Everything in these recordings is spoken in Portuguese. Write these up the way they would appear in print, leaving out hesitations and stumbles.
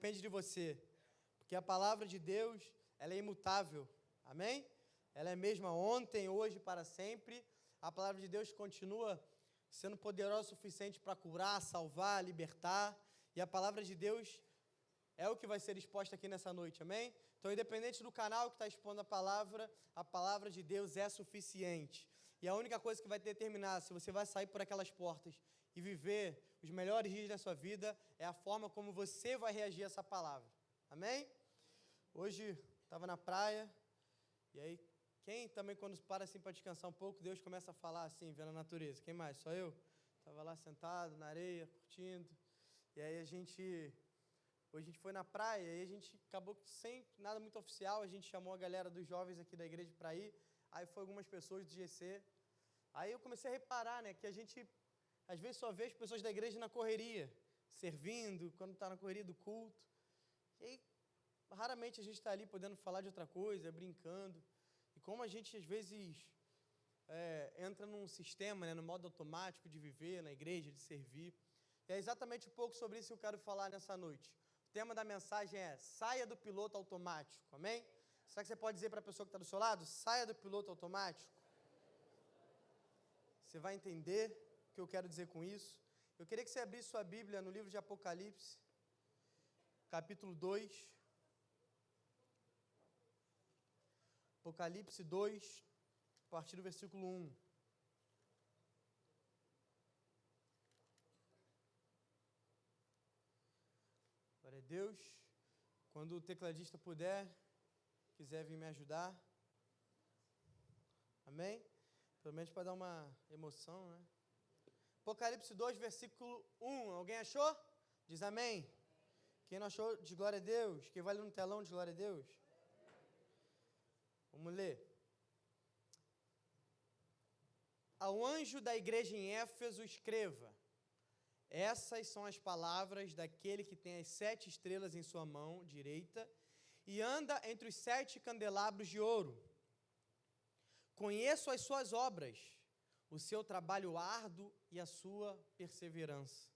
depende de você, porque a palavra de Deus, ela é imutável, amém? Ela é a mesma ontem, hoje, para sempre. A palavra de Deus continua sendo poderosa o suficiente para curar, salvar, libertar, e a palavra de Deus é o que vai ser exposta aqui nessa noite, amém? Então, independente do canal que está expondo a palavra de Deus é suficiente. E a única coisa que vai determinar se você vai sair por aquelas portas e viver os melhores dias da sua vida é a forma como você vai reagir a essa palavra, amém? Hoje, estava na praia, e aí, quem também quando para assim para descansar um pouco, Deus começa a falar assim, vendo a natureza? Quem mais? Só eu? Estava lá sentado na areia, curtindo, e aí hoje a gente foi na praia e a gente acabou sem nada muito oficial, a gente chamou a galera dos jovens aqui da igreja para ir, aí foi algumas pessoas do GC, aí eu comecei a reparar, né, que a gente às vezes só vê as pessoas da igreja na correria, servindo, quando está na correria do culto, e aí raramente a gente está ali podendo falar de outra coisa, brincando, e como a gente às vezes entra num sistema, né, no modo automático de viver na igreja, de servir, e é exatamente um pouco sobre isso que eu quero falar nessa noite. O tema da mensagem é: saia do piloto automático, amém? Será que você pode dizer para a pessoa que está do seu lado? Saia do piloto automático. Você vai entender o que eu quero dizer com isso. Eu queria que você abrisse sua Bíblia no livro de Apocalipse, capítulo 2. Apocalipse 2, a partir do versículo 1. Glória a Deus. Quando o tecladista puder, quiser vir me ajudar. Amém? Pelo menos para dar uma emoção, né? Apocalipse 2, versículo 1. Alguém achou? Diz amém. Quem não achou, diz glória a Deus. Quem vai ler no telão, diz glória a Deus. Vamos ler. Ao anjo da igreja em Éfeso escreva: essas são as palavras daquele que tem as 7 estrelas em sua mão direita e anda entre os 7 candelabros de ouro. Conheço as suas obras, o seu trabalho árduo e a sua perseverança.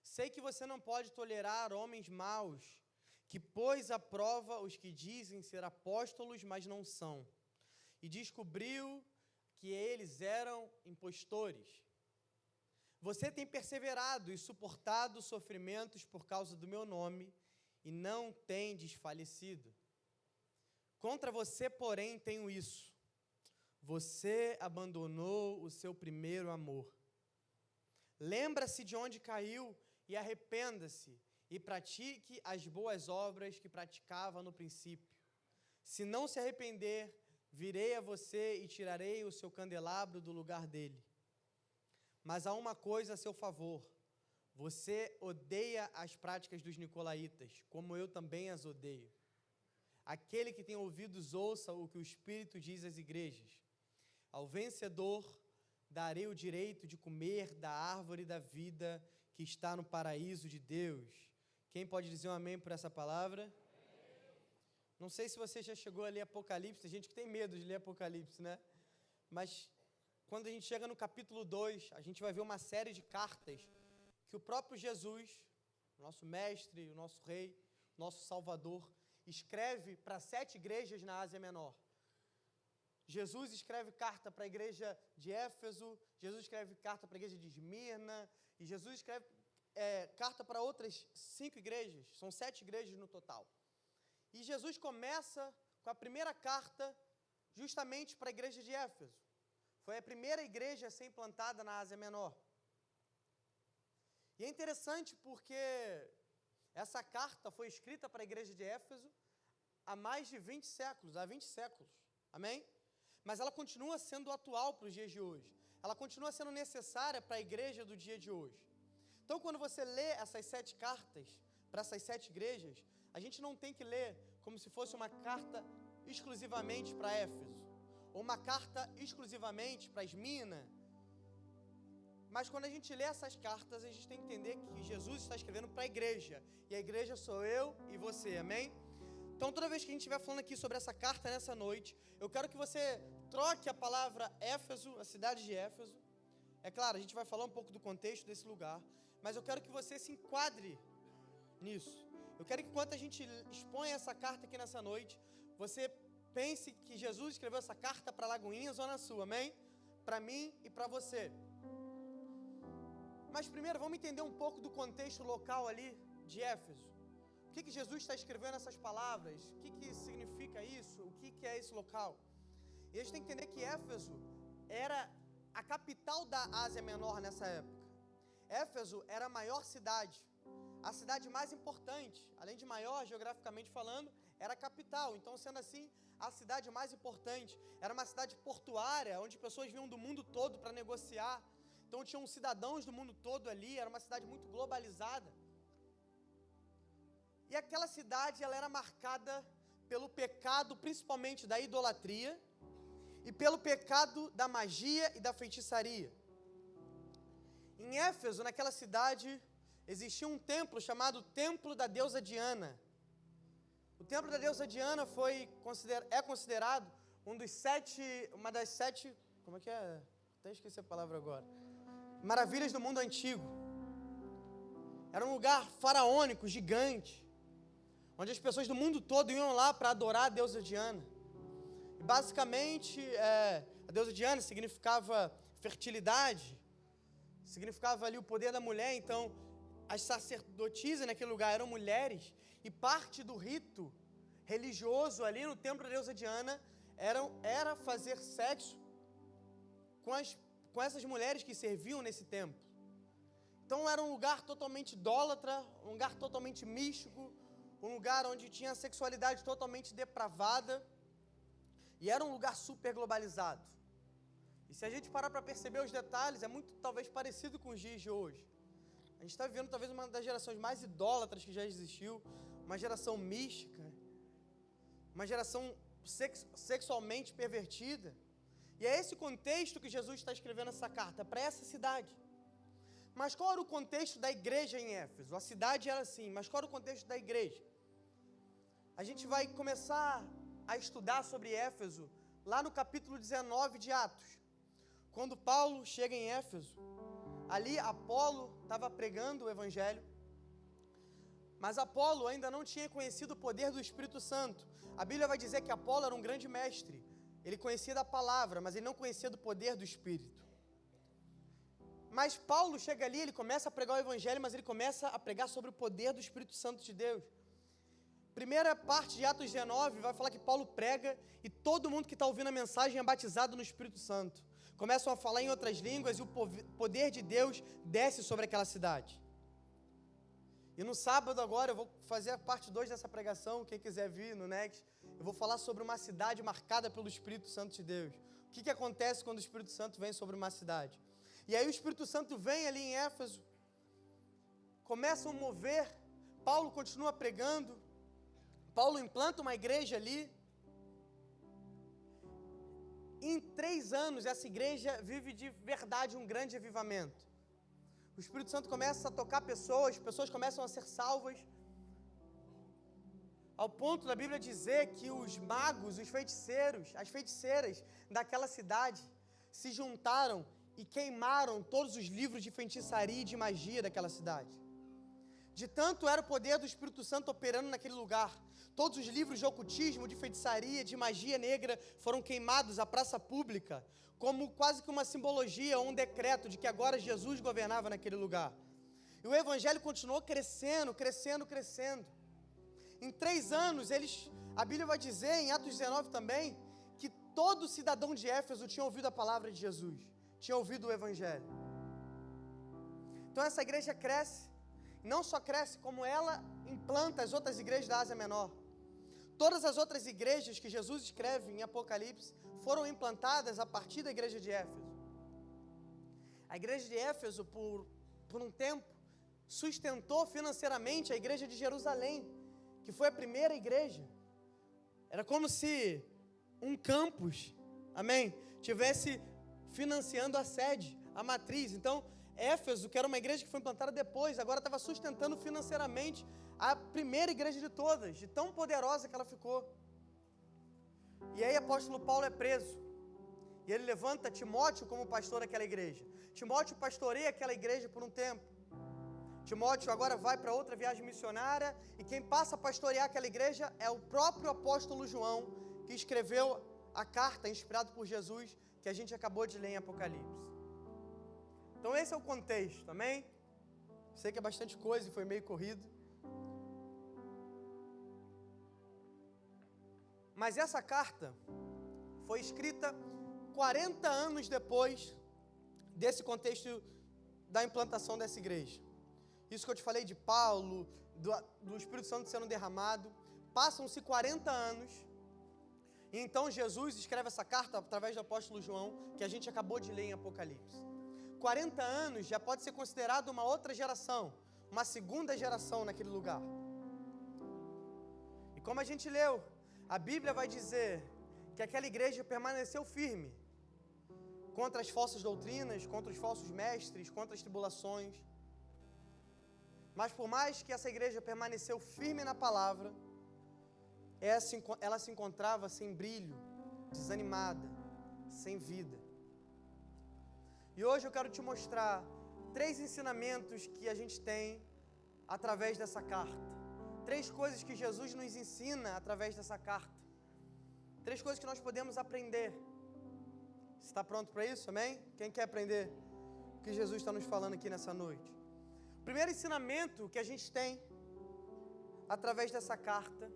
Sei que você não pode tolerar homens maus, que pôs à prova os que dizem ser apóstolos, mas não são, e descobriu que eles eram impostores. Você tem perseverado e suportado sofrimentos por causa do meu nome e não tem desfalecido. Contra você, porém, tenho isso: você abandonou o seu primeiro amor. Lembra-se de onde caiu e arrependa-se e pratique as boas obras que praticava no princípio. Se não se arrepender, virei a você e tirarei o seu candelabro do lugar dele. Mas há uma coisa a seu favor: você odeia as práticas dos nicolaítas, como eu também as odeio. Aquele que tem ouvidos ouça o que o Espírito diz às igrejas. Ao vencedor darei o direito de comer da árvore da vida que está no paraíso de Deus. Quem pode dizer um amém por essa palavra? Amém. Não sei se você já chegou a ler Apocalipse, tem gente que tem medo de ler Apocalipse, né? Mas quando a gente chega no capítulo 2, a gente vai ver uma série de cartas que o próprio Jesus, o nosso mestre, o nosso rei, o nosso salvador, escreve para 7 igrejas na Ásia Menor. Jesus escreve carta para a igreja de Éfeso, Jesus escreve carta para a igreja de Esmirna, e Jesus escreve carta para outras 5 igrejas, são 7 igrejas no total. E Jesus começa com a primeira carta justamente para a igreja de Éfeso. Foi a primeira igreja a ser implantada na Ásia Menor. E é interessante porque essa carta foi escrita para a igreja de Éfeso há mais de 20 séculos, há 20 séculos, amém? Mas ela continua sendo atual para os dias de hoje. Ela continua sendo necessária para a igreja do dia de hoje. Então, quando você lê essas 7 cartas para essas 7 igrejas, a gente não tem que ler como se fosse uma carta exclusivamente para Éfeso, ou uma carta exclusivamente para Esmirna. Mas quando a gente lê essas cartas, a gente tem que entender que Jesus está escrevendo para a igreja, e a igreja sou eu e você, amém? Então, toda vez que a gente estiver falando aqui sobre essa carta nessa noite, eu quero que você troque a palavra Éfeso, a cidade de Éfeso. É claro, a gente vai falar um pouco do contexto desse lugar, mas eu quero que você se enquadre nisso. Eu quero que enquanto a gente expõe essa carta aqui nessa noite, você pense que Jesus escreveu essa carta para Lagoinhas ou na sua, amém? Para mim e para você. Mas primeiro, vamos entender um pouco do contexto local ali de Éfeso. O que Jesus está escrevendo essas palavras? O que significa isso? O que é esse local? E a gente tem que entender que Éfeso era a capital da Ásia Menor nessa época. Éfeso era a maior cidade, a cidade mais importante. Além de maior, geograficamente falando, era a capital. Então, sendo assim, a cidade mais importante. Era uma cidade portuária, onde pessoas vinham do mundo todo para negociar. Então, tinham cidadãos do mundo todo ali. Era uma cidade muito globalizada. E aquela cidade, ela era marcada pelo pecado, principalmente da idolatria, e pelo pecado da magia e da feitiçaria. Em Éfeso, naquela cidade, existia um templo chamado Templo da Deusa Diana. O Templo da Deusa Diana é considerado uma das sete, como é que é? Até esqueci a palavra agora. Maravilhas do mundo antigo. Era um lugar faraônico, gigante, onde as pessoas do mundo todo iam lá para adorar a deusa Diana. E basicamente, a deusa Diana significava fertilidade, significava ali o poder da mulher. Então, as sacerdotisas naquele lugar eram mulheres, e parte do rito religioso ali no templo da deusa Diana era fazer sexo com essas mulheres que serviam nesse templo. Então era um lugar totalmente idólatra, um lugar totalmente místico, um lugar onde tinha a sexualidade totalmente depravada, e era um lugar super globalizado. E se a gente parar para perceber os detalhes, é muito talvez parecido com os dias de hoje. A gente está vivendo talvez uma das gerações mais idólatras que já existiu, uma geração mística, uma geração sexualmente pervertida. E é esse contexto que Jesus está escrevendo essa carta, para essa cidade. Mas qual era o contexto da igreja em Éfeso? A cidade era assim, mas qual era o contexto da igreja? A gente vai começar a estudar sobre Éfeso lá no capítulo 19 de Atos. Quando Paulo chega em Éfeso, ali Apolo estava pregando o evangelho, mas Apolo ainda não tinha conhecido o poder do Espírito Santo. A Bíblia vai dizer que Apolo era um grande mestre. Ele conhecia da palavra, mas ele não conhecia do poder do Espírito. Mas Paulo chega ali, ele começa a pregar o evangelho, mas ele começa a pregar sobre o poder do Espírito Santo de Deus. Primeira parte de Atos 19 vai falar que Paulo prega e todo mundo que está ouvindo a mensagem é batizado no Espírito Santo. Começam a falar em outras línguas e o poder de Deus desce sobre aquela cidade. E no sábado agora eu vou fazer a parte 2 dessa pregação, quem quiser vir no Next, eu vou falar sobre uma cidade marcada pelo Espírito Santo de Deus. O que acontece quando o Espírito Santo vem sobre uma cidade? E aí o Espírito Santo vem ali em Éfeso, começa a mover, Paulo continua pregando, Paulo implanta uma igreja ali. Em 3 anos, essa igreja vive de verdade um grande avivamento. O Espírito Santo começa a tocar pessoas começam a ser salvas, ao ponto da Bíblia dizer que os magos, os feiticeiros, as feiticeiras daquela cidade se juntaram e queimaram todos os livros de feitiçaria e de magia daquela cidade. De tanto era o poder do Espírito Santo operando naquele lugar. Todos os livros de ocultismo, de feitiçaria, de magia negra foram queimados à praça pública, como quase que uma simbologia ou um decreto de que agora Jesus governava naquele lugar. E o evangelho continuou crescendo. Em 3 anos, a Bíblia vai dizer, em Atos 19 também, que todo cidadão de Éfeso tinha ouvido a palavra de Jesus, tinha ouvido o evangelho. Então essa igreja cresce, não só cresce, como ela implanta as outras igrejas da Ásia Menor. Todas as outras igrejas que Jesus escreve em Apocalipse foram implantadas a partir da igreja de Éfeso. A igreja de Éfeso, por um tempo, sustentou financeiramente a igreja de Jerusalém, que foi a primeira igreja. Era como se um campus, amém, tivesse financiando a sede, a matriz. Então, Éfeso, que era uma igreja que foi implantada depois, agora estava sustentando financeiramente a primeira igreja de todas, de tão poderosa que ela ficou. E aí, o apóstolo Paulo é preso. E ele levanta Timóteo como pastor daquela igreja. Timóteo pastoreia aquela igreja por um tempo. Timóteo agora vai para outra viagem missionária e quem passa a pastorear aquela igreja é o próprio apóstolo João, que escreveu a carta inspirado por Jesus, que a gente acabou de ler em Apocalipse. Então esse é o contexto, amém? Sei que é bastante coisa e foi meio corrido. Mas essa carta foi escrita 40 anos depois desse contexto da implantação dessa igreja. Isso que eu te falei de Paulo, do Espírito Santo sendo derramado. Passam-se 40 anos. E então Jesus escreve essa carta através do apóstolo João, que a gente acabou de ler em Apocalipse. 40 anos já pode ser considerado uma outra geração, uma segunda geração naquele lugar. E como a gente leu, a Bíblia vai dizer que aquela igreja permaneceu firme contra as falsas doutrinas, contra os falsos mestres, contra as tribulações. Mas por mais que essa igreja permaneceu firme na palavra, ela se encontrava sem brilho, desanimada, sem vida. E hoje eu quero te mostrar 3 ensinamentos que a gente tem através dessa carta. 3 coisas que Jesus nos ensina através dessa carta. 3 coisas que nós podemos aprender. Você está pronto para isso, amém? Quem quer aprender o que Jesus está nos falando aqui nessa noite? O primeiro ensinamento que a gente tem através dessa carta,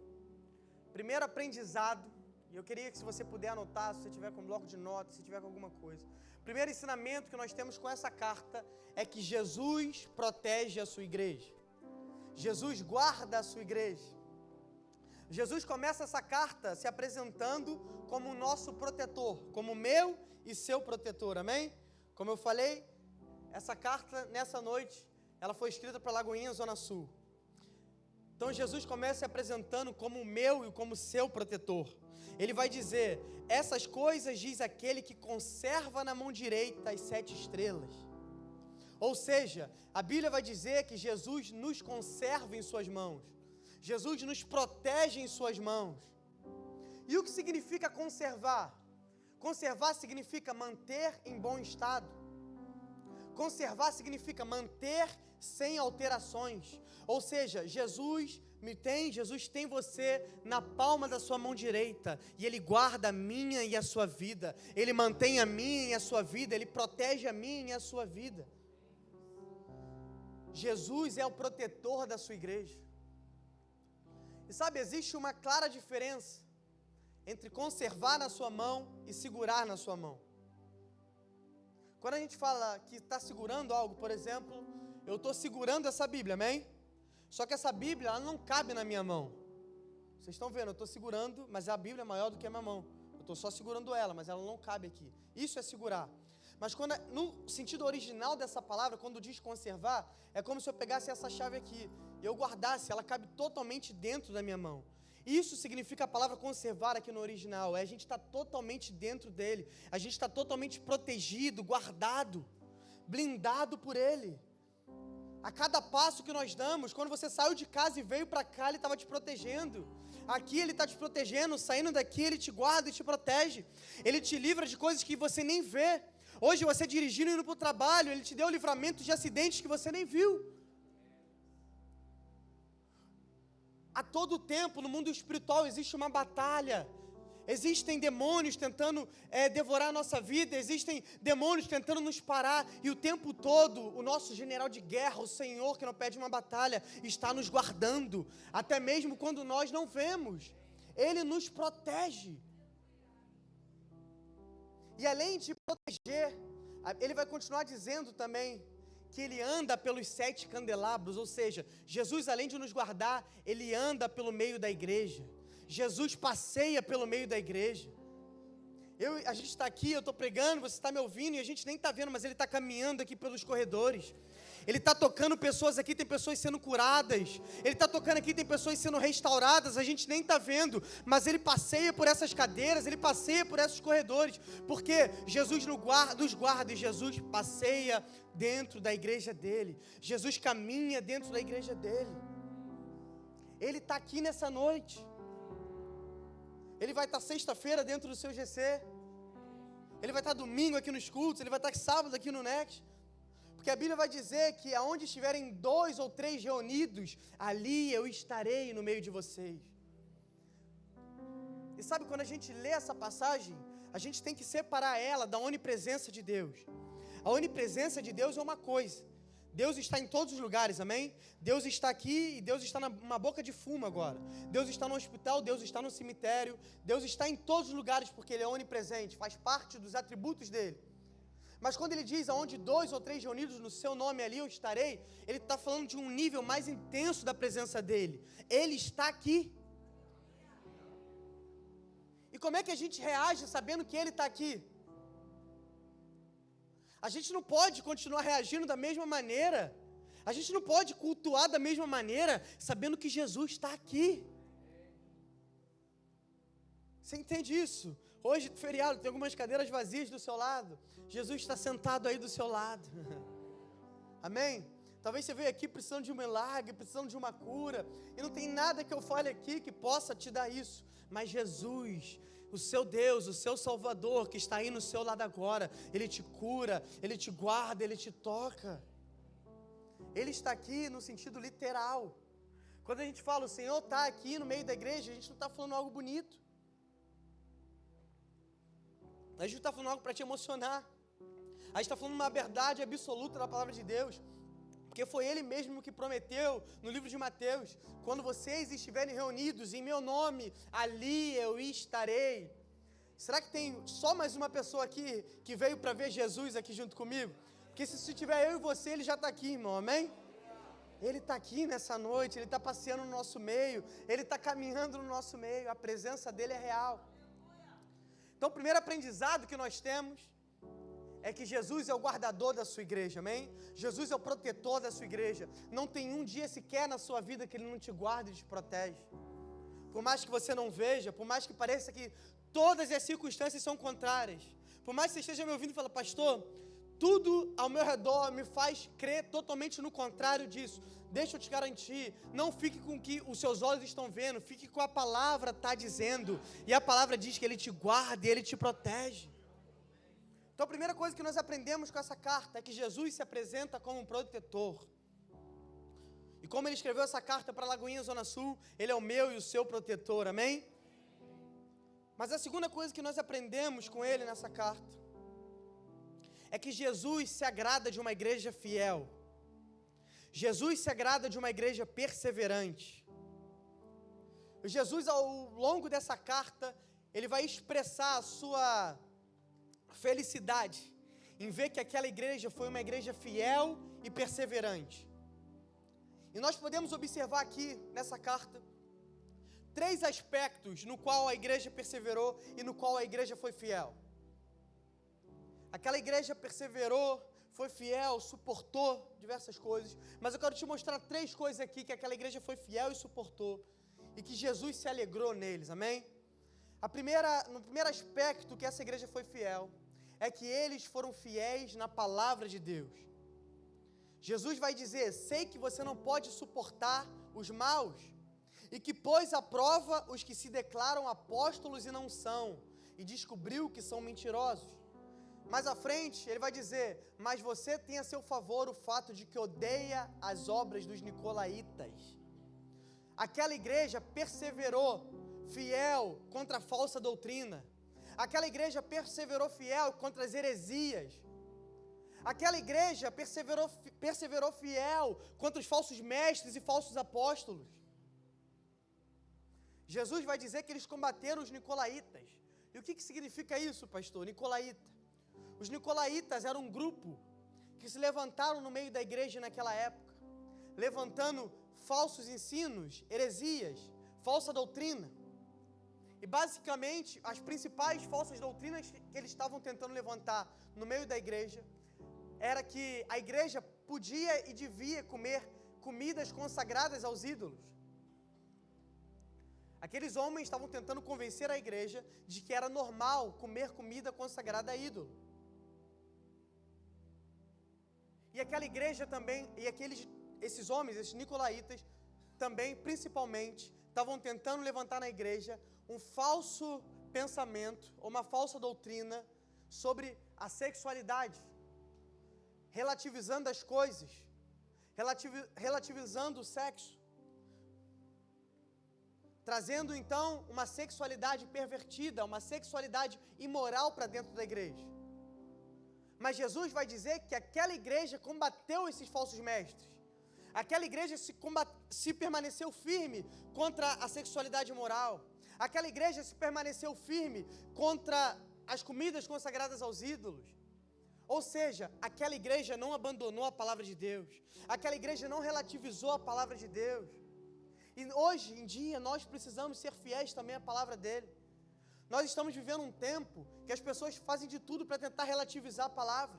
primeiro aprendizado, e eu queria que se você puder anotar, se você tiver com um bloco de notas, se tiver com alguma coisa. O primeiro ensinamento que nós temos com essa carta é que Jesus protege a sua igreja. Jesus guarda a sua igreja. Jesus começa essa carta se apresentando como o nosso protetor, como meu e seu protetor, amém? Como eu falei, essa carta nessa noite, ela foi escrita para Lagoinha, Zona Sul. Então Jesus começa se apresentando como o meu e como seu protetor. Ele vai dizer, essas coisas diz aquele que conserva na mão direita as 7 estrelas. Ou seja, a Bíblia vai dizer que Jesus nos conserva em suas mãos. Jesus nos protege em suas mãos. E o que significa conservar? Conservar significa manter em bom estado. Conservar significa manter sem alterações. Ou seja, Jesus tem você na palma da sua mão direita. E Ele guarda a minha e a sua vida. Ele mantém a minha e a sua vida. Ele protege a minha e a sua vida. Jesus é o protetor da sua igreja. E sabe, existe uma clara diferença entre conservar na sua mão e segurar na sua mão. Quando a gente fala que está segurando algo, por exemplo, eu estou segurando essa Bíblia, amém? Só que essa Bíblia, ela não cabe na minha mão. Vocês estão vendo, eu estou segurando, mas a Bíblia é maior do que a minha mão. Eu estou só segurando ela, mas ela não cabe aqui. Isso é segurar. Mas quando, no sentido original dessa palavra, quando diz conservar, é como se eu pegasse essa chave aqui e eu guardasse, ela cabe totalmente dentro da minha mão. Isso significa a palavra conservar aqui no original, a gente está totalmente dentro dele, a gente está totalmente protegido, guardado, blindado por ele. A cada passo que nós damos, quando você saiu de casa e veio para cá, ele estava te protegendo. Aqui ele está te protegendo, saindo daqui ele te guarda e te protege. Ele te livra de coisas que você nem vê. Hoje você dirigindo e indo para o trabalho, ele te deu o livramento de acidentes que você nem viu. A todo tempo, no mundo espiritual, existe uma batalha. Existem demônios tentando devorar a nossa vida, existem demônios tentando nos parar, e o tempo todo, o nosso general de guerra, o Senhor que não pede uma batalha, está nos guardando, até mesmo quando nós não vemos. Ele nos protege. E além de proteger, ele vai continuar dizendo também que ele anda pelos 7 candelabros, ou seja, Jesus, além de nos guardar, ele anda pelo meio da igreja. Jesus passeia pelo meio da igreja. A gente está aqui, eu estou pregando, você está me ouvindo, e a gente nem está vendo, mas ele está caminhando aqui pelos corredores. Ele está tocando pessoas aqui, tem pessoas sendo curadas. Ele está tocando aqui, tem pessoas sendo restauradas, a gente nem está vendo, mas ele passeia por essas cadeiras, ele passeia por esses corredores, porque Jesus nos guarda e Jesus passeia dentro da igreja dele. Jesus caminha dentro da igreja dele. Ele está aqui nessa noite. Ele vai estar sexta-feira dentro do seu GC. Ele vai estar domingo aqui nos cultos, ele vai estar sábado aqui no Next. Porque a Bíblia vai dizer que aonde estiverem 2 ou 3 reunidos, ali eu estarei no meio de vocês. E sabe, quando a gente lê essa passagem, a gente tem que separar ela da onipresença de Deus. A onipresença de Deus é uma coisa. Deus está em todos os lugares, amém? Deus está aqui e Deus está numa boca de fumo agora. Deus está no hospital, Deus está no cemitério. Deus está em todos os lugares porque Ele é onipresente, faz parte dos atributos dEle. Mas quando Ele diz, aonde 2 ou 3 reunidos no Seu nome, ali eu estarei, Ele está falando de um nível mais intenso da presença dEle. Ele está aqui. E como é que a gente reage sabendo que Ele está aqui? A gente não pode continuar reagindo da mesma maneira. A gente não pode cultuar da mesma maneira, sabendo que Jesus está aqui. Você entende isso? Hoje, feriado, tem algumas cadeiras vazias do seu lado. Jesus está sentado aí do seu lado. Amém? Talvez você veio aqui precisando de um milagre, precisando de uma cura. E não tem nada que eu fale aqui que possa te dar isso. Mas Jesus, o seu Deus, o seu Salvador, que está aí no seu lado agora, Ele te cura, Ele te guarda, Ele te toca. Ele está aqui no sentido literal. Quando a gente fala, o Senhor está aqui no meio da igreja, a gente não está falando algo bonito. A gente não está falando algo para te emocionar. A gente está falando uma verdade absoluta da palavra de Deus. Porque foi Ele mesmo que prometeu no livro de Mateus: quando vocês estiverem reunidos em meu nome, ali eu estarei. Será que tem só mais uma pessoa aqui que veio para ver Jesus aqui junto comigo? Porque se tiver eu e você, Ele já está aqui, irmão, amém? Ele está aqui nessa noite, Ele está passeando no nosso meio, Ele está caminhando no nosso meio, a presença dEle é real. Então o primeiro aprendizado que nós temos é que Jesus é o guardador da sua igreja, amém? Jesus é o protetor da sua igreja. Não tem um dia sequer na sua vida que Ele não te guarda e te protege. Por mais que você não veja, por mais que pareça que todas as circunstâncias são contrárias, por mais que você esteja me ouvindo e fale, pastor, tudo ao meu redor me faz crer totalmente no contrário disso. Deixa eu te garantir, não fique com o que os seus olhos estão vendo, fique com a palavra está dizendo. E a palavra diz que Ele te guarda e Ele te protege. Então a primeira coisa que nós aprendemos com essa carta é que Jesus se apresenta como um protetor. E como Ele escreveu essa carta para Lagoinha, Zona Sul, Ele é o meu e o seu protetor, amém? Mas a segunda coisa que nós aprendemos com Ele nessa carta é que Jesus se agrada de uma igreja fiel. Jesus se agrada de uma igreja perseverante. Jesus, ao longo dessa carta, Ele vai expressar a sua felicidade em ver que aquela igreja foi uma igreja fiel e perseverante. E nós podemos observar aqui nessa carta 3 aspectos no qual a igreja perseverou e no qual a igreja foi fiel. Aquela igreja perseverou, foi fiel, suportou diversas coisas, mas eu quero te mostrar 3 coisas aqui que aquela igreja foi fiel e suportou e que Jesus se alegrou neles, amém? No primeiro aspecto que essa igreja foi fiel é que eles foram fiéis na palavra de Deus. Jesus vai dizer, sei que você não pode suportar os maus e que pôs à prova os que se declaram apóstolos e não são e descobriu que são mentirosos. Mais à frente, ele vai dizer, mas você tem a seu favor o fato de que odeia as obras dos nicolaítas. Aquela igreja perseverou fiel contra a falsa doutrina. Aquela igreja perseverou fiel contra as heresias. Aquela igreja perseverou fiel contra os falsos mestres e falsos apóstolos. Jesus vai dizer que eles combateram os nicolaítas. E o que significa isso, pastor? Nicolaíta. Os nicolaítas eram um grupo que se levantaram no meio da igreja naquela época, levantando falsos ensinos, heresias, falsa doutrina. E basicamente, as principais falsas doutrinas que eles estavam tentando levantar no meio da igreja era que a igreja podia e devia comer comidas consagradas aos ídolos. Aqueles homens estavam tentando convencer a igreja de que era normal comer comida consagrada a ídolo. E aquela igreja também, esses homens, esses nicolaítas, também, principalmente, estavam tentando levantar na igreja um falso pensamento, ou uma falsa doutrina sobre a sexualidade. relativizando as coisas, relativizando o sexo, trazendo então uma sexualidade pervertida, uma sexualidade imoral para dentro da igreja. Mas Jesus vai dizer que aquela igreja combateu esses falsos mestres. Aquela igreja se permaneceu firme contra a sexualidade imoral. Aquela igreja se permaneceu firme contra as comidas consagradas aos ídolos. Ou seja, aquela igreja não abandonou a palavra de Deus. Aquela igreja não relativizou a palavra de Deus. E hoje em dia nós precisamos ser fiéis também à palavra dele. Nós estamos vivendo um tempo que as pessoas fazem de tudo para tentar relativizar a palavra,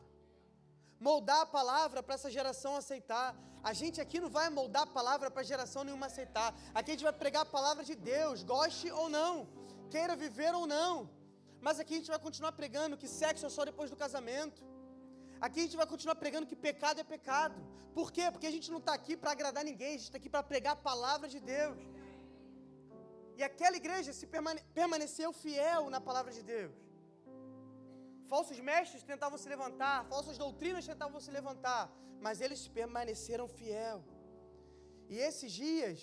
moldar a palavra para essa geração aceitar. A gente aqui não vai moldar a palavra para geração nenhuma aceitar. Aqui a gente vai pregar a palavra de Deus, goste ou não, queira viver ou não. Mas aqui a gente vai continuar pregando que sexo é só depois do casamento. Aqui a gente vai continuar pregando que pecado é pecado. Por quê? Porque a gente não está aqui para agradar ninguém, a gente está aqui para pregar a palavra de Deus. E aquela igreja permaneceu fiel na palavra de Deus. Falsos mestres tentavam se levantar, falsas doutrinas tentavam se levantar, mas eles permaneceram fiel. E esses dias,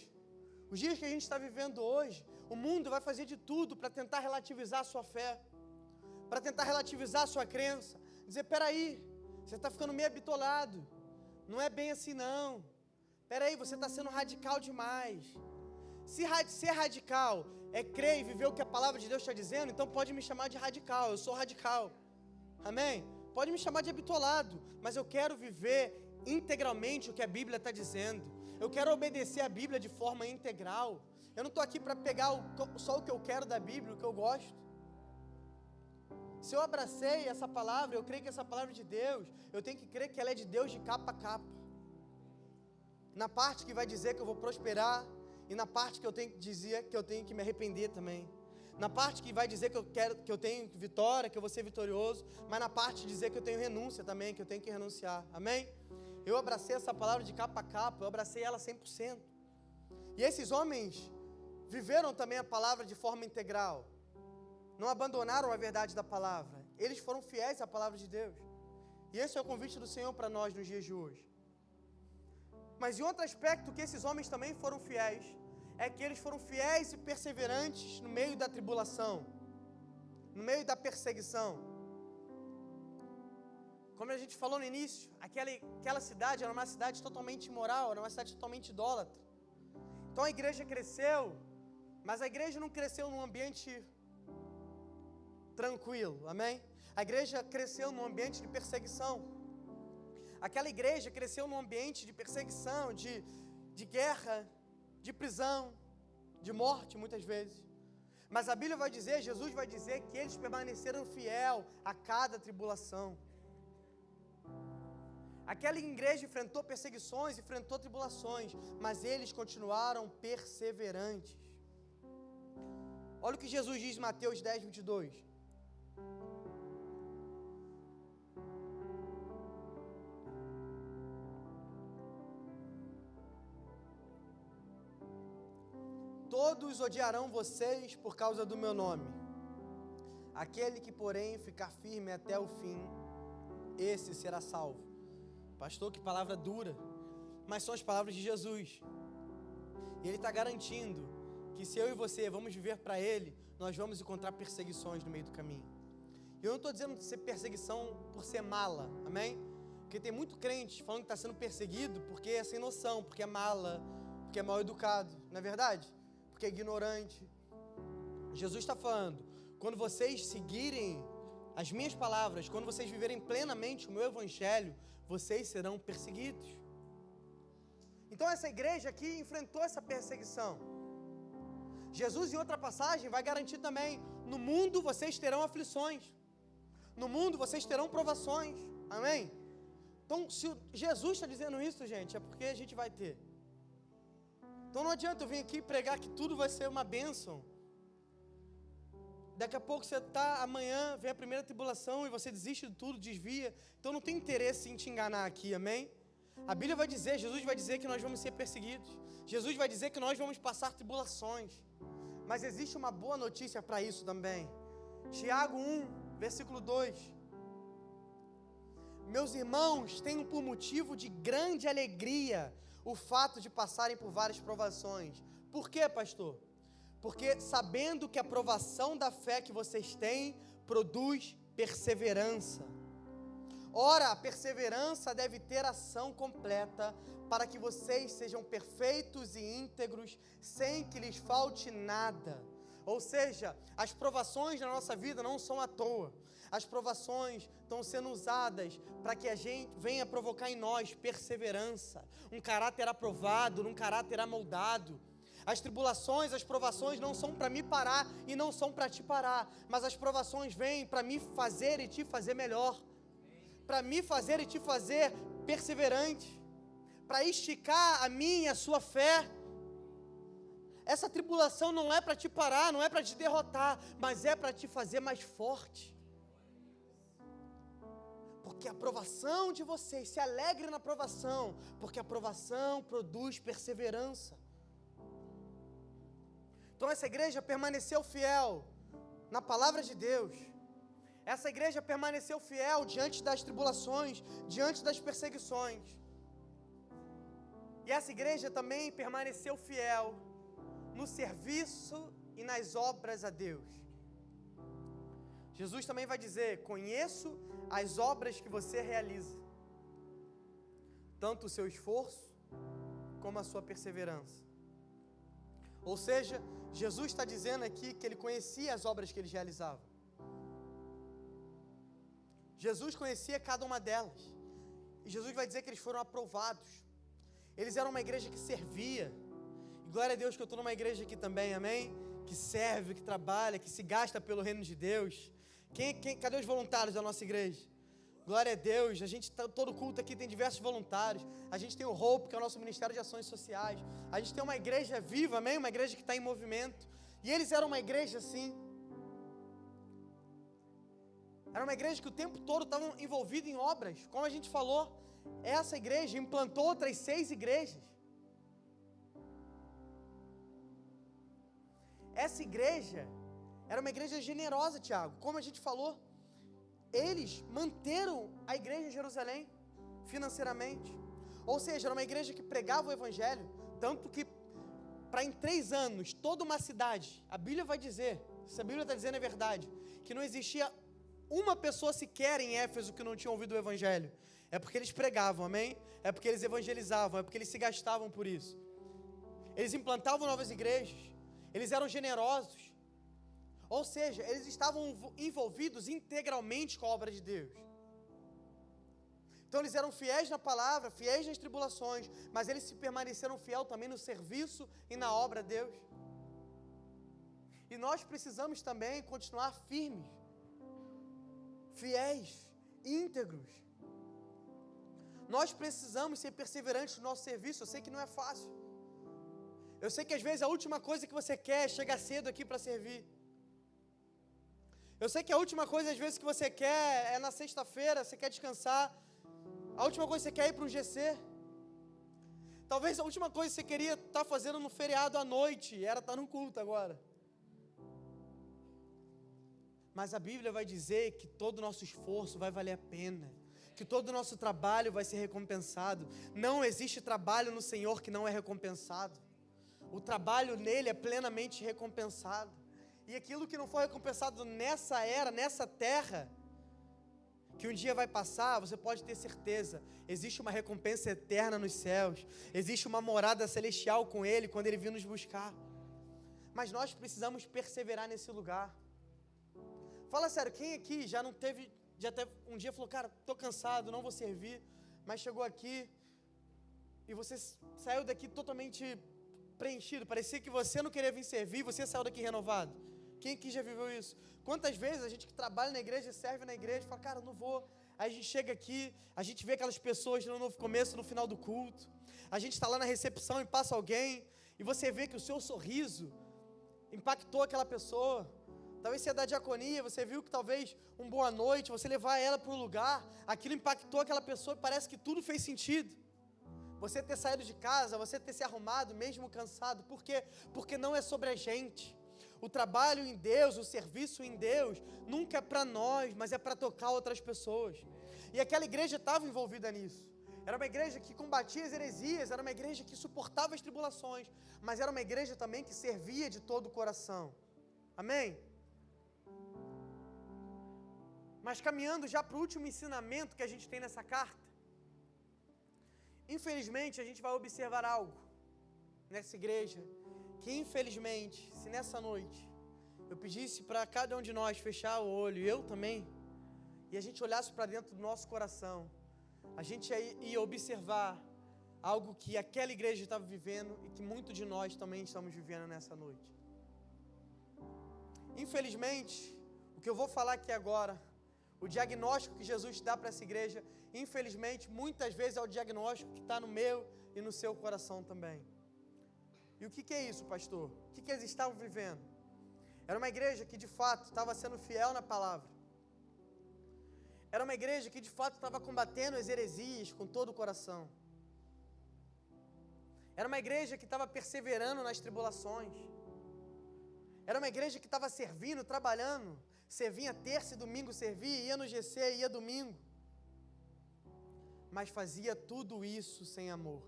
os dias que a gente está vivendo hoje, o mundo vai fazer de tudo para tentar relativizar a sua fé, para tentar relativizar a sua crença, dizer, peraí, você está ficando meio bitolado, não é bem assim não, peraí, você está sendo radical demais. Se ser radical é crer e viver o que a palavra de Deus está dizendo, então pode me chamar de radical, eu sou radical. Amém? Pode me chamar de bitolado, mas eu quero viver integralmente o que a Bíblia está dizendo. Eu quero obedecer a Bíblia de forma integral. Eu não estou aqui para pegar só o que eu quero da Bíblia, o que eu gosto. Se eu abracei essa palavra, eu creio que essa palavra é de Deus, eu tenho que crer que ela é de Deus de capa a capa. Na parte que vai dizer que eu vou prosperar, e na parte que eu tenho que dizer que eu tenho que me arrepender também. Na parte que vai dizer que eu tenho vitória, que eu vou ser vitorioso, mas na parte de dizer que eu tenho renúncia também, que eu tenho que renunciar. Amém? Eu abracei essa palavra de capa a capa, eu abracei ela 100%. E esses homens viveram também a palavra de forma integral. Não abandonaram a verdade da palavra. Eles foram fiéis à palavra de Deus. E esse é o convite do Senhor para nós nos dias de hoje. Mas em outro aspecto que esses homens também foram fiéis, é que eles foram fiéis e perseverantes no meio da tribulação, no meio da perseguição. Como a gente falou no início, aquela cidade era uma cidade totalmente imoral, era uma cidade totalmente idólatra. Então a igreja cresceu, mas a igreja não cresceu num ambiente tranquilo, amém? A igreja cresceu num ambiente de perseguição. Aquela igreja cresceu num ambiente de perseguição, de guerra, de prisão, de morte muitas vezes. Mas a Bíblia vai dizer, Jesus vai dizer que eles permaneceram fiel a cada tribulação. Aquela igreja enfrentou perseguições, enfrentou tribulações, mas eles continuaram perseverantes. Olha o que Jesus diz em Mateus 10, 22. Todos odiarão vocês por causa do meu nome. Aquele que, porém, ficar firme até o fim, esse será salvo. Pastor, que palavra dura, mas são as palavras de Jesus. E Ele está garantindo que se eu e você vamos viver para Ele, nós vamos encontrar perseguições no meio do caminho. E eu não estou dizendo ser perseguição por ser mala, amém? Porque tem muito crente falando que está sendo perseguido porque é sem noção, porque é mala, porque é mal educado, não é verdade? Porque é ignorante. Jesus está falando, quando vocês seguirem as minhas palavras, quando vocês viverem plenamente o meu evangelho, vocês serão perseguidos. Então essa igreja aqui enfrentou essa perseguição. Jesus, em outra passagem, vai garantir também, no mundo vocês terão aflições, no mundo vocês terão provações, amém? Então, se Jesus está dizendo isso, gente, é porque a gente vai ter. Então não adianta eu vir aqui pregar que tudo vai ser uma bênção. Daqui a pouco você está, amanhã vem a primeira tribulação e você desiste de tudo, desvia. Então não tem interesse em te enganar aqui, amém? A Bíblia vai dizer, Jesus vai dizer que nós vamos ser perseguidos. Jesus vai dizer que nós vamos passar tribulações. Mas existe uma boa notícia para isso também. Tiago 1, versículo 2. Meus irmãos, tenham por motivo de grande alegria o fato de passarem por várias provações. Por quê, pastor? Porque sabendo que a provação da fé que vocês têm produz perseverança. Ora, a perseverança deve ter ação completa, para que vocês sejam perfeitos e íntegros, sem que lhes falte nada. Ou seja, as provações na nossa vida não são à toa. As provações estão sendo usadas para que a gente venha provocar em nós perseverança, um caráter aprovado, um caráter amoldado. As tribulações, as provações não são para me parar e não são para te parar, mas as provações vêm para me fazer e te fazer melhor, para me fazer e te fazer perseverante, para esticar a minha e a sua fé. Essa tribulação não é para te parar, não é para te derrotar, mas é para te fazer mais forte. Porque a provação de vocês, se alegre na provação, porque a provação produz perseverança. Então essa igreja permaneceu fiel na palavra de Deus. Essa igreja permaneceu fiel diante das tribulações, diante das perseguições. E essa igreja também permaneceu fiel no serviço e nas obras a Deus. Jesus também vai dizer: conheço as obras que você realiza, tanto o seu esforço como a sua perseverança. Ou seja, Jesus está dizendo aqui que ele conhecia as obras que eles realizavam. Jesus conhecia cada uma delas. E Jesus vai dizer que eles foram aprovados. Eles eram uma igreja que servia. E glória a Deus que eu estou numa igreja aqui também, amém? Que serve, que trabalha, que se gasta pelo reino de Deus. Cadê os voluntários da nossa igreja? Glória a Deus, todo culto aqui tem diversos voluntários. A gente tem o Hope, que é o nosso Ministério de Ações Sociais. A gente tem uma igreja viva, amém? Uma igreja que está em movimento. E eles eram uma igreja assim. Era uma igreja que o tempo todo estavam envolvidos em obras. Como a gente falou, essa igreja implantou outras 6 igrejas. Essa igreja era uma igreja generosa, Tiago. Como a gente falou, eles manteram a igreja em Jerusalém financeiramente. Ou seja, era uma igreja que pregava o evangelho, tanto que para em 3 anos, toda uma cidade, a Bíblia vai dizer, se a Bíblia está dizendo é verdade, que não existia uma pessoa sequer em Éfeso que não tinha ouvido o evangelho. É porque eles pregavam, amém? É porque eles evangelizavam, é porque eles se gastavam por isso. Eles implantavam novas igrejas, eles eram generosos. Ou seja, eles estavam envolvidos integralmente com a obra de Deus. Então eles eram fiéis na palavra, fiéis nas tribulações, mas eles se permaneceram fiéis também no serviço e na obra de Deus. E nós precisamos também continuar firmes, fiéis, íntegros. Nós precisamos ser perseverantes no nosso serviço. Eu sei que não é fácil. Eu sei que às vezes a última coisa que você quer é chegar cedo aqui para servir. Eu sei que a última coisa, às vezes, que você quer é na sexta-feira, você quer descansar. A última coisa que você quer é ir para um GC. Talvez a última coisa que você queria estar fazendo no feriado à noite era estar num culto agora. Mas a Bíblia vai dizer que todo o nosso esforço vai valer a pena. Que todo o nosso trabalho vai ser recompensado. Não existe trabalho no Senhor que não é recompensado. O trabalho nele é plenamente recompensado. E aquilo que não for recompensado nessa era, nessa terra, que um dia vai passar, você pode ter certeza, existe uma recompensa eterna nos céus, existe uma morada celestial com Ele, quando Ele vir nos buscar. Mas nós precisamos perseverar nesse lugar. Fala sério, quem aqui já teve um dia falou, cara, estou cansado, não vou servir, mas chegou aqui e você saiu daqui totalmente preenchido, parecia que você não queria vir servir, você saiu daqui renovado? Quem aqui já viveu isso? Quantas vezes a gente que trabalha na igreja, serve na igreja, fala, cara, não vou. Aí a gente chega aqui, a gente vê aquelas pessoas no começo, no final do culto. A gente está lá na recepção e passa alguém, e você vê que o seu sorriso impactou aquela pessoa. Talvez você é da diaconia, você viu que talvez um boa noite, você levar ela para um lugar, aquilo impactou aquela pessoa e parece que tudo fez sentido. Você ter saído de casa, você ter se arrumado, mesmo cansado. Por quê? Porque não é sobre a gente. O trabalho em Deus, o serviço em Deus, nunca é para nós, mas é para tocar outras pessoas. E aquela igreja estava envolvida nisso. Era uma igreja que combatia as heresias, era uma igreja que suportava as tribulações, mas era uma igreja também que servia de todo o coração. Amém? Mas caminhando já para o último ensinamento que a gente tem nessa carta, infelizmente a gente vai observar algo nessa igreja, que infelizmente, se nessa noite eu pedisse para cada um de nós fechar o olho, eu também, e a gente olhasse para dentro do nosso coração, a gente ia observar algo que aquela igreja estava vivendo e que muitos de nós também estamos vivendo nessa noite. Infelizmente, o que eu vou falar aqui agora, o diagnóstico que Jesus dá para essa igreja, infelizmente, muitas vezes é o diagnóstico que está no meu e no seu coração também. E o que é isso, pastor? O que eles estavam vivendo? Era uma igreja que de fato estava sendo fiel na palavra. Era uma igreja que de fato estava combatendo as heresias com todo o coração. Era uma igreja que estava perseverando nas tribulações. Era uma igreja que estava servindo, trabalhando. Você vinha terça e domingo servir, ia no GC, ia domingo. Mas fazia tudo isso sem amor.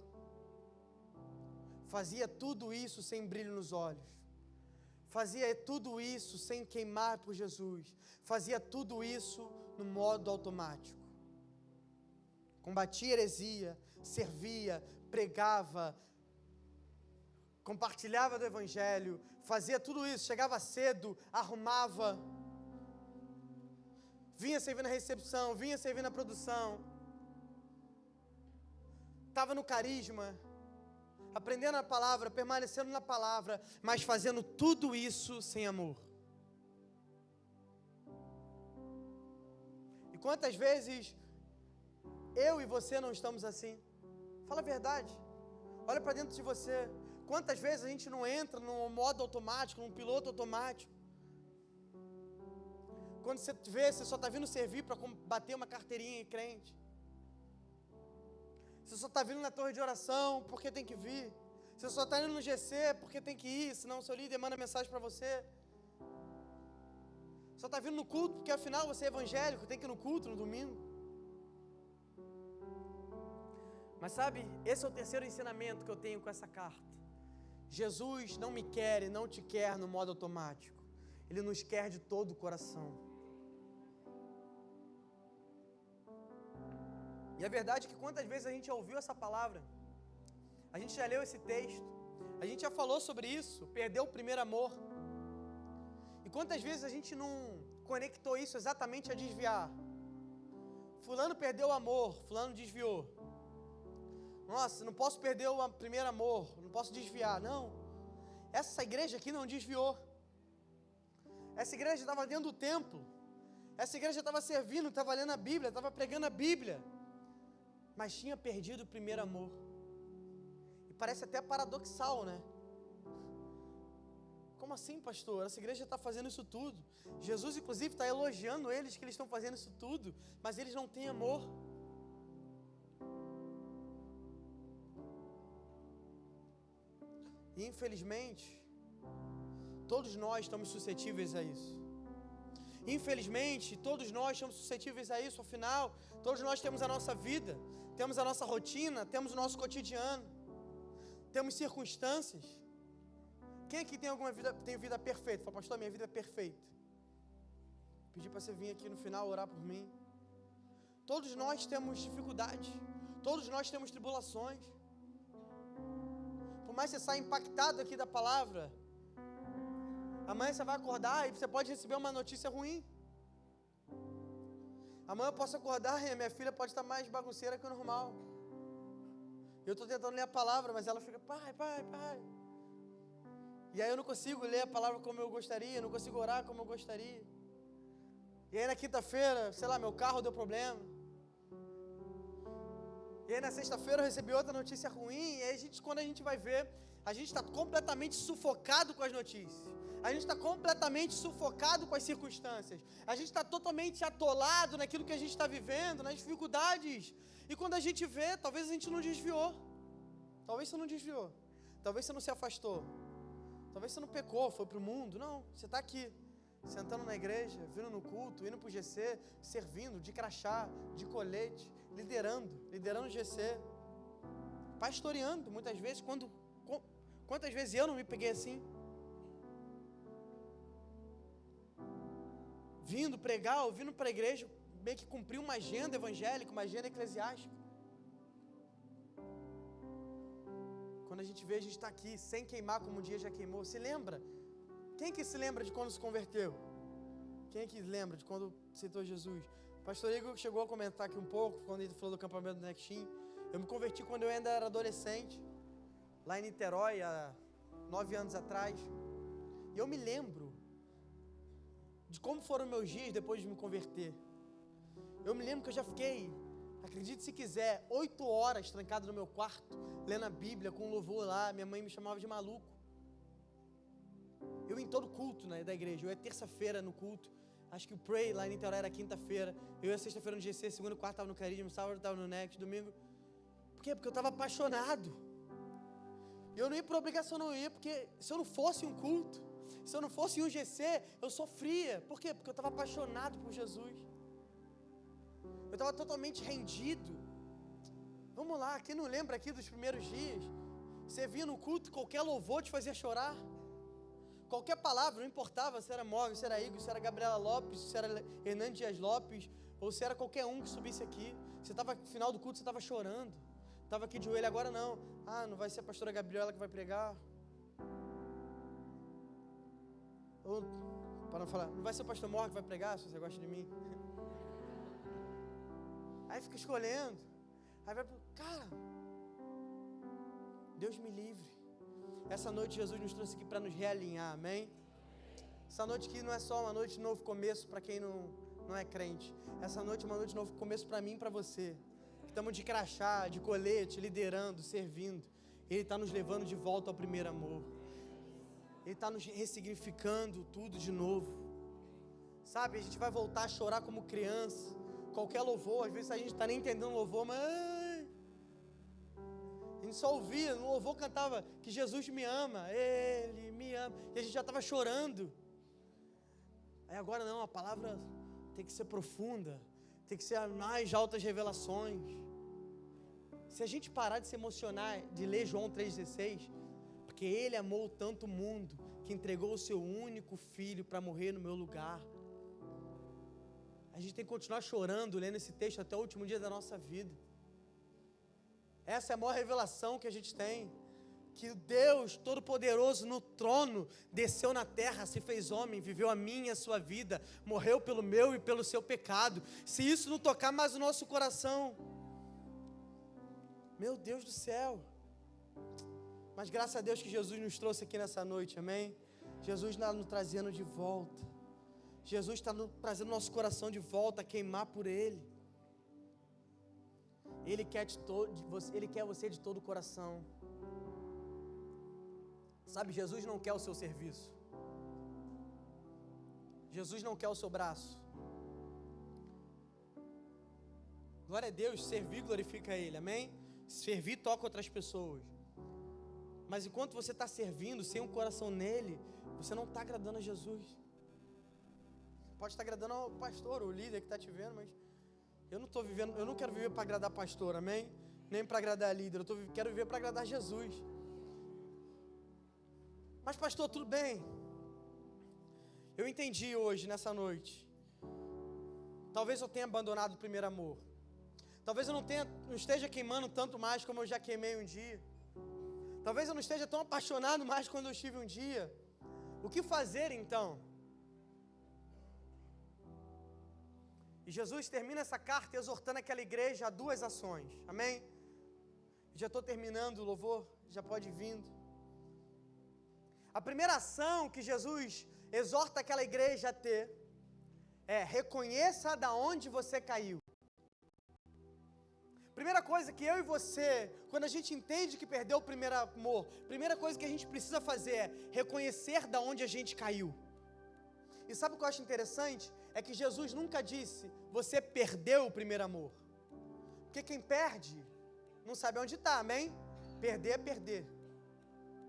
Fazia tudo isso sem brilho nos olhos. Fazia tudo isso sem queimar por Jesus. Fazia tudo isso no modo automático. Combatia heresia, servia, pregava, compartilhava do evangelho, fazia tudo isso, chegava cedo, arrumava, vinha servir na recepção, vinha servir na produção, estava no carisma, aprendendo a palavra, permanecendo na palavra, mas fazendo tudo isso sem amor. E quantas vezes eu e você não estamos assim? Fala a verdade. Olha para dentro de você. Quantas vezes a gente não entra num modo automático, num piloto automático? Quando você vê, você só está vindo servir para bater uma carteirinha em crente. Você só está vindo na torre de oração porque tem que vir. Você só está indo no GC porque tem que ir, senão o seu líder manda mensagem para você. Só está vindo no culto porque afinal você é evangélico, tem que ir no culto no domingo. Mas sabe, esse é o terceiro ensinamento que eu tenho com essa carta. Jesus não me quer e não te quer no modo automático. Ele nos quer de todo o coração. E a verdade é que quantas vezes a gente já ouviu essa palavra, a gente já leu esse texto, a gente já falou sobre isso, perdeu o primeiro amor. E quantas vezes a gente não conectou isso exatamente a desviar? Fulano perdeu o amor, fulano desviou. Nossa, não posso perder o primeiro amor, não posso desviar. Não, essa igreja aqui não desviou. Essa igreja estava dentro do templo. Essa igreja estava servindo, estava lendo a Bíblia, estava pregando a Bíblia. Mas tinha perdido o primeiro amor. E parece até paradoxal, né? Como assim, pastor? Essa igreja está fazendo isso tudo. Jesus, inclusive, está elogiando eles que eles estão fazendo isso tudo, mas eles não têm amor. E infelizmente, todos nós estamos suscetíveis a isso. Infelizmente, todos nós estamos suscetíveis a isso. Afinal, todos nós temos a nossa vida, temos a nossa rotina, temos o nosso cotidiano, temos circunstâncias. Quem aqui tem alguma vida, tem vida perfeita? Fala, pastor, minha vida é perfeita. Pedi para você vir aqui no final orar por mim. Todos nós temos dificuldades, todos nós temos tribulações. Por mais que você saia impactado aqui da palavra, amanhã você vai acordar e você pode receber uma notícia ruim. Amanhã eu posso acordar e a minha filha pode estar mais bagunceira que o normal. Eu estou tentando ler a palavra, mas ela fica, pai, pai, pai. E aí eu não consigo ler a palavra como eu gostaria, não consigo orar como eu gostaria. E aí na quinta-feira, sei lá, meu carro deu problema. E aí na sexta-feira eu recebi outra notícia ruim. E aí quando a gente vai ver, a gente está completamente sufocado com as notícias. A gente está completamente sufocado com as circunstâncias. A gente está totalmente atolado naquilo que a gente está vivendo, nas dificuldades. E quando a gente vê, talvez a gente não desviou. Talvez você não desviou. Talvez você não se afastou. Talvez você não pecou, foi para o mundo. Não, você está aqui. sentando na igreja, vindo no culto, indo pro GC, servindo, de crachá, de colete, liderando o GC, pastoreando, muitas vezes, quantas vezes eu não me peguei assim? Vindo pregar, ou vindo para a igreja, meio que cumprir uma agenda evangélica, uma agenda eclesiástica. Quando a gente vê, a gente está aqui, sem queimar como um dia já queimou. Se lembra? Quem que se lembra de quando se converteu? Quem que lembra de quando aceitou Jesus? O pastor Igor chegou a comentar aqui um pouco, quando ele falou do acampamento do Nextim. Eu me converti quando eu ainda era adolescente, lá em Niterói, há 9 anos atrás. E eu me lembro de como foram meus dias depois de me converter. Eu me lembro que eu já fiquei, acredite se quiser, 8 horas trancado no meu quarto, lendo a Bíblia, com louvor lá. Minha mãe me chamava de maluco. Eu em todo culto, né, da igreja. Eu ia terça-feira no culto. Acho que o Pray lá em Niterói era quinta-feira. Eu ia sexta-feira no GC, segunda e quarta estava no Carisma, sábado estava no Next, domingo. Por quê? Porque eu estava apaixonado. E eu não ia por obrigação, não ia, porque se eu não fosse um culto, se eu não fosse um GC, eu sofria. Por quê? Porque eu estava apaixonado por Jesus. Eu estava totalmente rendido. Vamos lá, quem não lembra aqui dos primeiros dias? Você vinha no culto, qualquer louvor te fazia chorar. Qualquer palavra, não importava se era Morgan, se era Igor, se era Gabriela Lopes, se era Hernando Dias Lopes, ou se era qualquer um que subisse aqui. Você estava, no final do culto, você estava chorando. Estava aqui de joelho, agora não. Ah, não vai ser a pastora Gabriela que vai pregar. Ou, para não falar, não vai ser o pastor Morgan que vai pregar, se você gosta de mim. Aí fica escolhendo. Aí vai, cara, Deus me livre. Essa noite Jesus nos trouxe aqui para nos realinhar, amém? Essa noite aqui não é só uma noite de novo começo para quem não é crente. Essa noite é uma noite de novo começo para mim e para você. Estamos de crachá, de colete, liderando, servindo. Ele está nos levando de volta ao primeiro amor. Ele está nos ressignificando tudo de novo. Sabe, a gente vai voltar a chorar como criança. Qualquer louvor, às vezes a gente não está nem entendendo o louvor, mas a gente só ouvia, no louvor cantava que Jesus me ama, Ele me ama, e a gente já estava chorando. Aí agora não, a palavra tem que ser profunda, tem que ser as mais altas revelações. Se a gente parar de se emocionar, de ler João 3,16, porque Ele amou tanto o mundo, que entregou o seu único Filho para morrer no meu lugar. A gente tem que continuar chorando, lendo esse texto até o último dia da nossa vida. Essa é a maior revelação que a gente tem. Que o Deus Todo-Poderoso no trono desceu na terra, se fez homem, viveu a minha e a sua vida, morreu pelo meu e pelo seu pecado. Se isso não tocar mais o nosso coração, meu Deus do céu. Mas graças a Deus que Jesus nos trouxe aqui nessa noite, amém? Jesus está nos trazendo de volta. Jesus está trazendo nosso coração de volta a queimar por Ele. Ele quer você de todo o coração. Sabe, Jesus não quer o seu serviço. Jesus não quer o seu braço. Glória a Deus, servir glorifica Ele, amém? Servir toca outras pessoas. Mas enquanto você está servindo sem um coração nele, você não está agradando a Jesus. Pode estar agradando ao pastor, o líder que está te vendo, mas eu não quero viver para agradar pastor, amém? Nem para agradar líder, quero viver para agradar Jesus. Mas pastor, tudo bem. Eu entendi hoje, nessa noite. Talvez eu tenha abandonado o primeiro amor. Talvez eu não esteja queimando tanto mais como eu já queimei um dia. Talvez eu não esteja tão apaixonado mais quando eu estive um dia. O que fazer então? E Jesus termina essa carta exortando aquela igreja a 2 ações. Amém? Já estou terminando o louvor, já pode ir vindo. A primeira ação que Jesus exorta aquela igreja a ter é: reconheça da onde você caiu. Primeira coisa que eu e você, quando a gente entende que perdeu o primeiro amor, primeira coisa que a gente precisa fazer é reconhecer da onde a gente caiu. E sabe o que eu acho interessante? É que Jesus nunca disse, você perdeu o primeiro amor. Porque quem perde, não sabe onde está, amém? Perder é perder.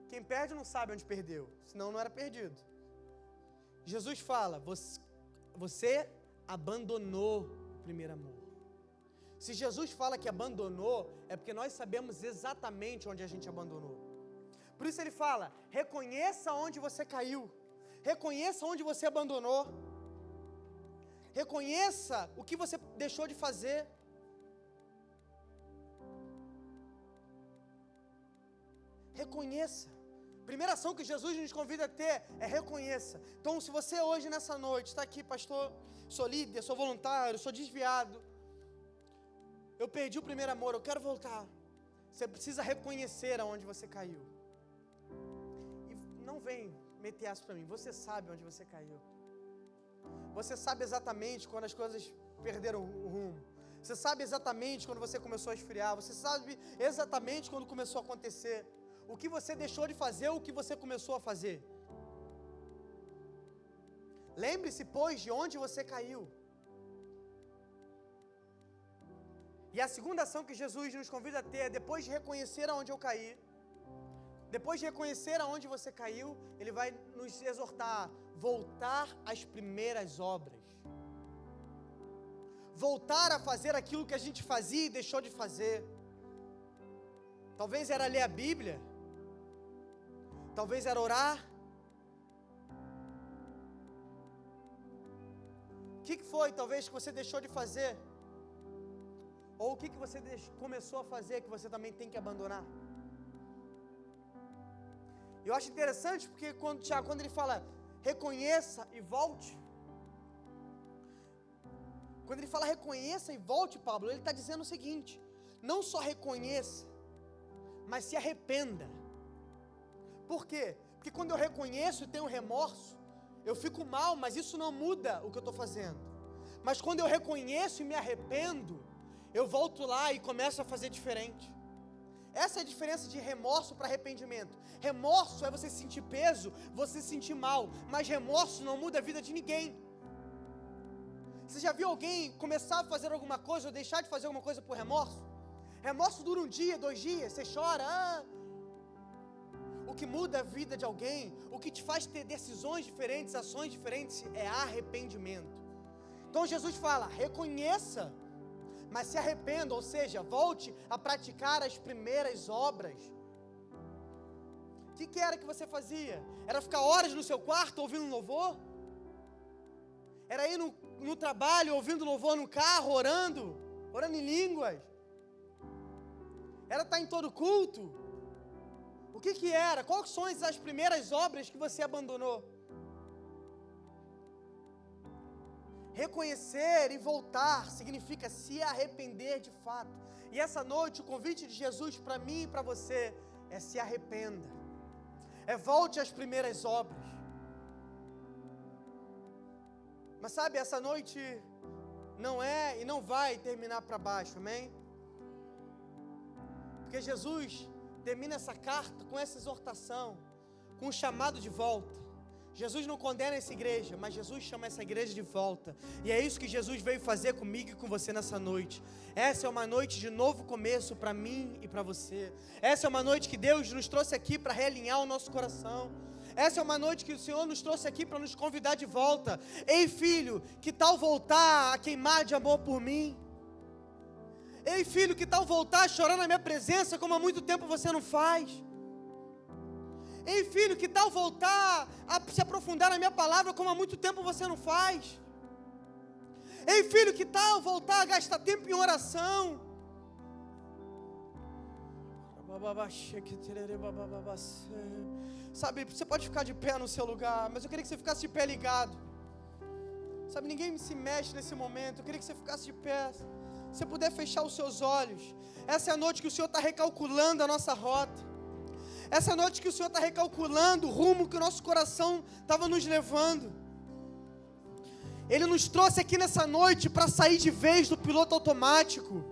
Quem perde não sabe onde perdeu, senão não era perdido. Jesus fala, você abandonou o primeiro amor. Se Jesus fala que abandonou, é porque nós sabemos exatamente onde a gente abandonou. Por isso ele fala, reconheça onde você caiu. Reconheça onde você abandonou. Reconheça o que você deixou de fazer. Reconheça. Primeira ação que Jesus nos convida a ter é reconheça. Então, se você hoje, nessa noite, está aqui, pastor, sou líder, sou voluntário, sou desviado, eu perdi o primeiro amor, eu quero voltar. Você precisa reconhecer aonde você caiu. E não vem meter aço para mim, você sabe onde você caiu. Você sabe exatamente quando as coisas perderam o rumo. Você sabe exatamente quando você começou a esfriar. Você sabe exatamente quando começou a acontecer. O que você deixou de fazer, o que você começou a fazer. Lembre-se, pois, de onde você caiu. E a segunda ação que Jesus nos convida a ter é, depois de reconhecer aonde eu caí, depois de reconhecer aonde você caiu, Ele vai nos exortar a voltar às primeiras obras. Voltar a fazer aquilo que a gente fazia e deixou de fazer. Talvez era ler a Bíblia. Talvez era orar. O que foi, talvez, que você deixou de fazer? Ou o que você começou a fazer que você também tem que abandonar? Eu acho interessante porque quando ele fala reconheça e volte, quando ele fala reconheça e volte, Pablo, ele está dizendo o seguinte: não só reconheça, mas se arrependa. Por quê? Porque quando eu reconheço e tenho remorso, eu fico mal, mas isso não muda o que eu estou fazendo. Mas quando eu reconheço e me arrependo, eu volto lá e começo a fazer diferente. Essa é a diferença de remorso para arrependimento. Remorso é você sentir peso, você se sentir mal, mas remorso não muda a vida de ninguém. Você já viu alguém começar a fazer alguma coisa ou deixar de fazer alguma coisa por remorso? Remorso dura um dia, 2 dias, você chora. O que muda a vida de alguém, o que te faz ter decisões diferentes, ações diferentes, é arrependimento. Então Jesus fala, reconheça, mas se arrependa, ou seja, volte a praticar as primeiras obras. O que era que você fazia? Era ficar horas no seu quarto ouvindo louvor? Era ir no trabalho ouvindo louvor no carro, orando em línguas? Era estar em todo culto? O que era? Quais são as primeiras obras que você abandonou? Reconhecer e voltar significa se arrepender de fato. E essa noite o convite de Jesus para mim e para você é se arrependa. É volte às primeiras obras. Mas sabe, essa noite não é e não vai terminar para baixo, amém? Porque Jesus termina essa carta com essa exortação, com um chamado de volta. Jesus não condena essa igreja, mas Jesus chama essa igreja de volta. E é isso que Jesus veio fazer comigo e com você nessa noite. Essa é uma noite de novo começo para mim e para você. Essa é uma noite que Deus nos trouxe aqui para realinhar o nosso coração. Essa é uma noite que o Senhor nos trouxe aqui para nos convidar de volta. Ei, filho, que tal voltar a queimar de amor por mim? Ei, filho, que tal voltar a chorar na minha presença como há muito tempo você não faz? Ei, filho, que tal voltar a se aprofundar na minha palavra como há muito tempo você não faz? Ei, filho, que tal voltar a gastar tempo em oração? Sabe, você pode ficar de pé no seu lugar, mas eu queria que você ficasse de pé ligado. Sabe, ninguém se mexe nesse momento, eu queria que você ficasse de pé. Se você puder fechar os seus olhos. Essa é a noite que o Senhor está recalculando a nossa rota. Essa é a noite que o Senhor está recalculando o rumo que o nosso coração estava nos levando. Ele nos trouxe aqui nessa noite para sair de vez do piloto automático.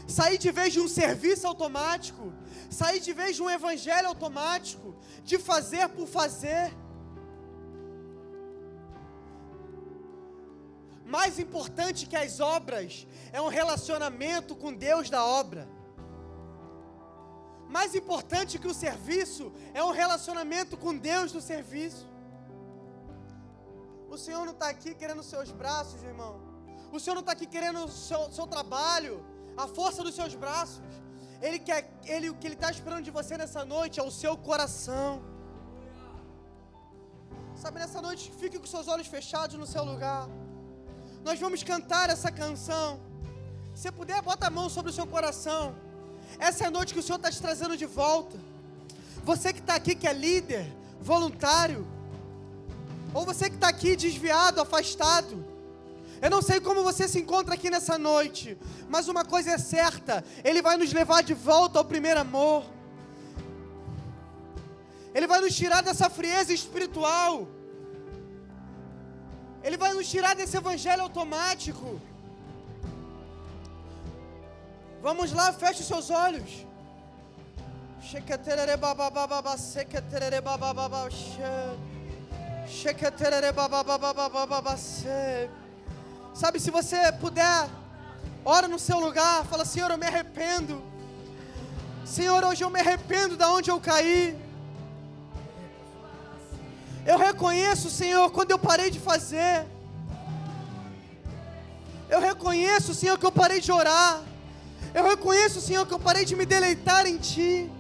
Sair de vez de um serviço automático. Sair de vez de um evangelho automático. De fazer por fazer. Mais importante que as obras é um relacionamento com Deus da obra. Mais importante que o serviço é um relacionamento com Deus do serviço. O Senhor não está aqui querendo os seus braços, irmão. O Senhor não está aqui querendo o seu trabalho, a força dos seus braços. O que Ele está esperando de você nessa noite é o seu coração. Sabe, nessa noite, fique com seus olhos fechados no seu lugar. Nós vamos cantar essa canção. Se puder, bota a mão sobre o seu coração. Essa é a noite que o Senhor está te trazendo de volta. Você que está aqui, que é líder, voluntário, ou você que está aqui desviado, afastado. Eu não sei como você se encontra aqui nessa noite, mas uma coisa é certa: Ele vai nos levar de volta ao primeiro amor. Ele vai nos tirar dessa frieza espiritual. Ele vai nos tirar desse evangelho automático. Vamos lá, feche os seus olhos. Sabe, se você puder, ora no seu lugar, fala: Senhor, eu me arrependo. Senhor, hoje eu me arrependo de onde eu caí. Eu reconheço, Senhor, quando eu parei de fazer. Eu reconheço, Senhor, que eu parei de orar. Eu reconheço, Senhor, que eu parei de me deleitar em Ti.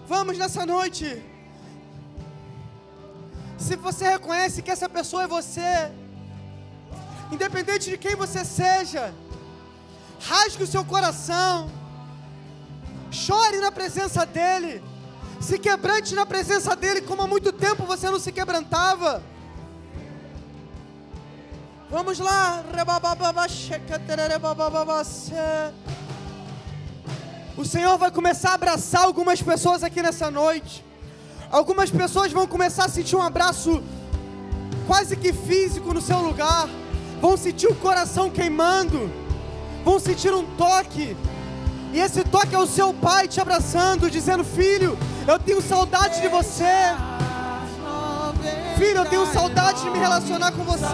Vamos nessa noite. Se você reconhece que essa pessoa é você, independente de quem você seja, rasgue o seu coração, chore na presença dEle, se quebrante na presença dEle, como há muito tempo você não se quebrantava. Vamos lá. O Senhor vai começar a abraçar algumas pessoas aqui nessa noite. Algumas pessoas vão começar a sentir um abraço quase que físico no seu lugar. Vão sentir o coração queimando. Vão sentir um toque. E esse toque é o seu pai te abraçando, dizendo: filho, eu tenho saudade de você. Filho, eu tenho saudade de me relacionar com você.